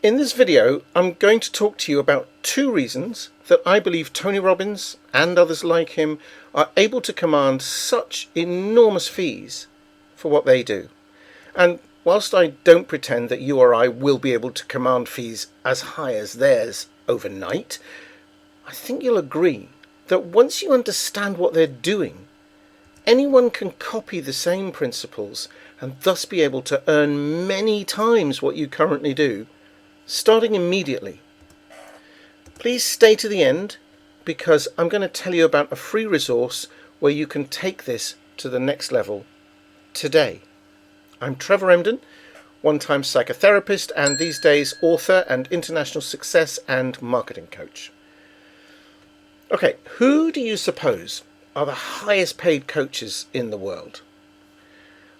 In this video, I'm going to talk to you about 2 reasons that I believe Tony Robbins and others like him are able to command such enormous fees for what they do. And whilst I don't pretend that you or I will be able to command fees as high as theirs overnight, I think you'll agree that once you understand what they're doing, anyone can copy the same principles and thus be able to earn many times what you currently do, starting immediately. Please stay to the end, because I'm going to tell you about a free resource where you can take this to the next level today. I'm Trevor Emden, one-time psychotherapist and these days author and international success and marketing coach. Okay, who do you suppose are the highest paid coaches in the world?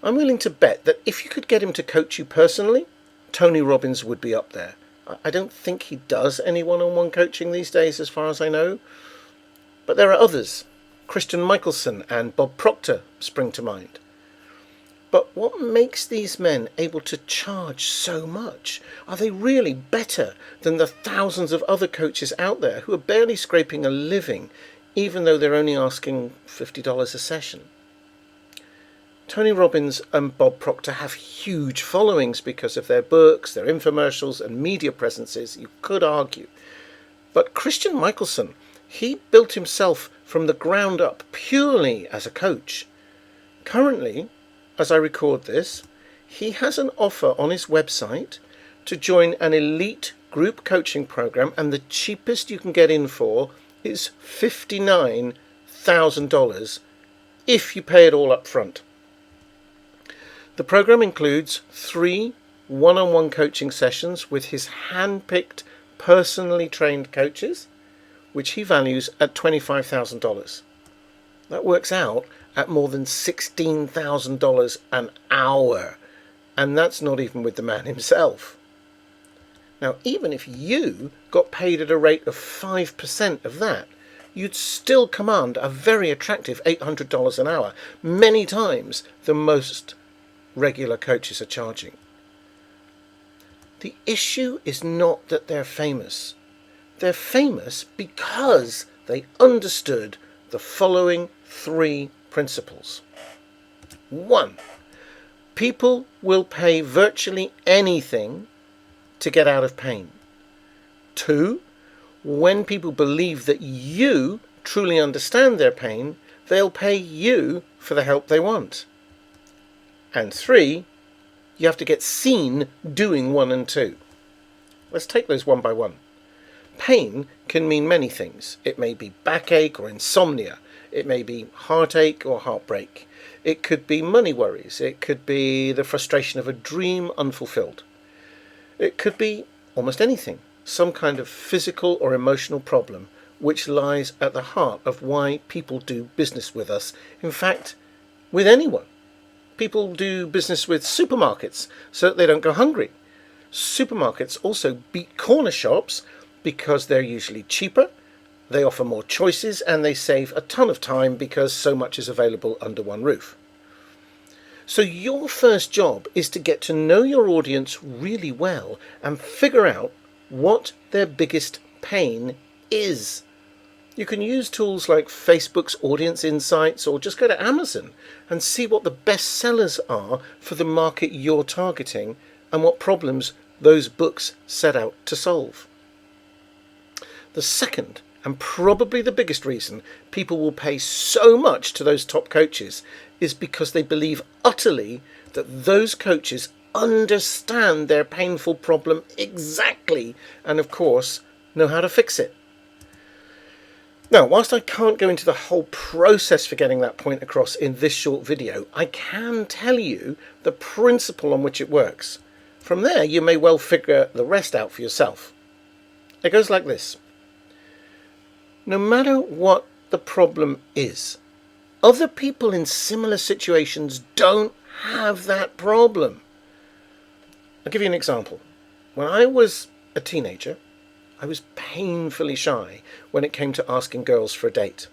I'm willing to bet that if you could get him to coach you personally, Tony Robbins would be up there. I don't think he does any one-on-one coaching these days as far as I know, but there are others. Christian Mickelsen and Bob Proctor spring to mind. But what makes these men able to charge so much? Are they really better than the thousands of other coaches out there who are barely scraping a living, even though they're only asking $50 a session? Tony Robbins and Bob Proctor have huge followings because of their books, their infomercials and media presences, you could argue. But Christian Mickelsen, he built himself from the ground up purely as a coach. Currently, as I record this, he has an offer on his website to join an elite group coaching program, and the cheapest you can get in for is $59,000 if you pay it all up front. The program includes 3 one-on-one coaching sessions with his hand-picked, personally trained coaches, which he values at $25,000. That works out at more than $16,000 an hour, and that's not even with the man himself. Now, even if you got paid at a rate of 5% of that, you'd still command a very attractive $800 an hour, many times the most regular coaches are charging. The issue is not that they're famous. They're famous because they understood the following 3 principles. 1. People will pay virtually anything to get out of pain. 2. When people believe that you truly understand their pain, they'll pay you for the help they want. And 3, you have to get seen doing 1 and 2. Let's take those one by one. Pain can mean many things. It may be backache or insomnia. It may be heartache or heartbreak. It could be money worries. It could be the frustration of a dream unfulfilled. It could be almost anything, some kind of physical or emotional problem which lies at the heart of why people do business with us. In fact, with anyone. People do business with supermarkets so that they don't go hungry. Supermarkets also beat corner shops because they're usually cheaper, they offer more choices, and they save a ton of time because so much is available under one roof. So your first job is to get to know your audience really well and figure out what their biggest pain is. You can use tools like Facebook's Audience Insights, or just go to Amazon and see what the best sellers are for the market you're targeting and what problems those books set out to solve. The second, and probably the biggest reason people will pay so much to those top coaches is because they believe utterly that those coaches understand their painful problem exactly and, of course, know how to fix it. Now, whilst I can't go into the whole process for getting that point across in this short video, I can tell you the principle on which it works. From there, you may well figure the rest out for yourself. It goes like this. No matter what the problem is, other people in similar situations don't have that problem. I'll give you an example. When I was a teenager, I was painfully shy when it came to asking girls for a date.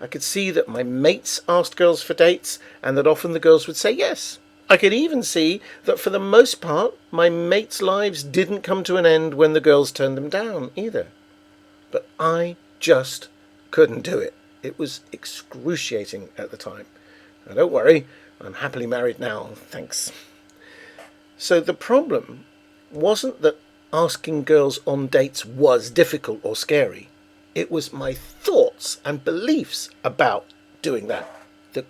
I could see that my mates asked girls for dates and that often the girls would say yes. I could even see that for the most part, my mates' lives didn't come to an end when the girls turned them down either. But I just couldn't do it. It was excruciating at the time. Now, don't worry, I'm happily married now, thanks. So the problem wasn't that asking girls on dates was difficult or scary. It was my thoughts and beliefs about doing that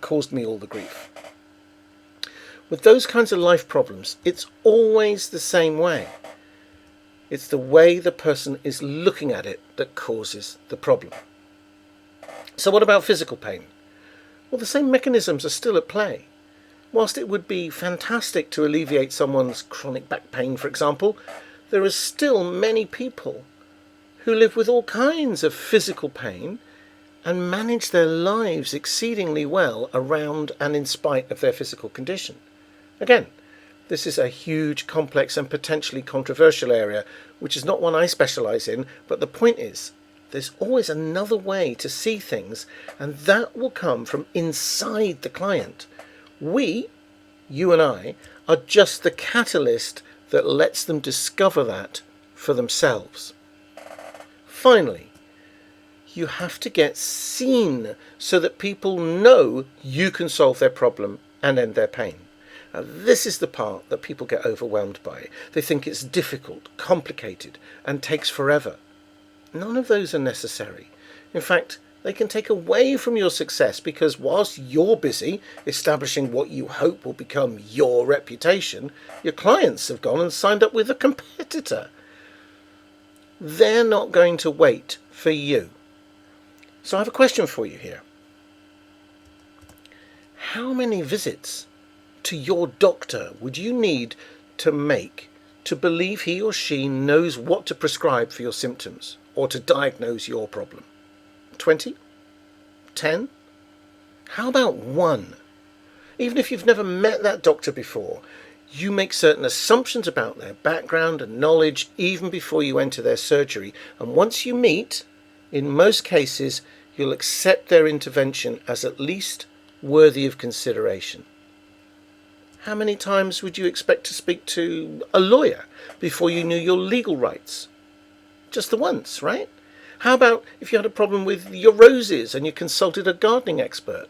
caused me all the grief. With those kinds of life problems, it's always the same way. It's the way the person is looking at it that causes the problem. So what about physical pain? Well, the same mechanisms are still at play. Whilst it would be fantastic to alleviate someone's chronic back pain, for example, there are still many people who live with all kinds of physical pain and manage their lives exceedingly well around and in spite of their physical condition. Again, this is a huge, complex and potentially controversial area, which is not one I specialise in, but the point is, there's always another way to see things, and that will come from inside the client. We, you and I, are just the catalyst that lets them discover that for themselves. Finally, you have to get seen so that people know you can solve their problem and end their pain. Now, this is the part that people get overwhelmed by. They think it's difficult, complicated, and takes forever. None of those are necessary. In fact, they can take away from your success because whilst you're busy establishing what you hope will become your reputation, your clients have gone and signed up with a competitor. They're not going to wait for you. So I have a question for you here. How many visits to your doctor would you need to make to believe he or she knows what to prescribe for your symptoms or to diagnose your problem? 20? 10? How about 1? Even if you've never met that doctor before, you make certain assumptions about their background and knowledge even before you enter their surgery. And once you meet, in most cases, you'll accept their intervention as at least worthy of consideration. How many times would you expect to speak to a lawyer before you knew your legal rights? Just the once, right? How about if you had a problem with your roses and you consulted a gardening expert?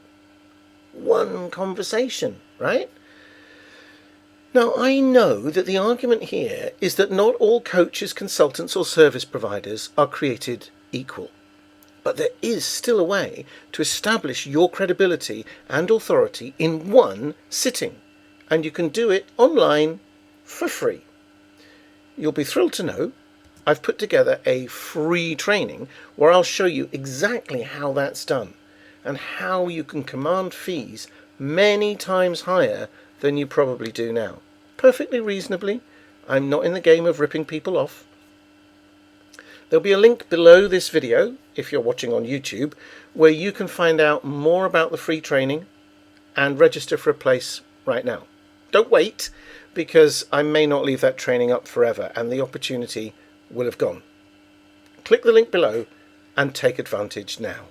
1 conversation, right? Now, I know that the argument here is that not all coaches, consultants or service providers are created equal. But there is still a way to establish your credibility and authority in 1 sitting. And you can do it online for free. You'll be thrilled to know I've put together a free training where I'll show you exactly how that's done and how you can command fees many times higher than you probably do now. Perfectly reasonably. I'm not in the game of ripping people off. There'll be a link below this video, if you're watching on YouTube, where you can find out more about the free training and register for a place right now. Don't wait, because I may not leave that training up forever and the opportunity will have gone. Click the link below and take advantage now.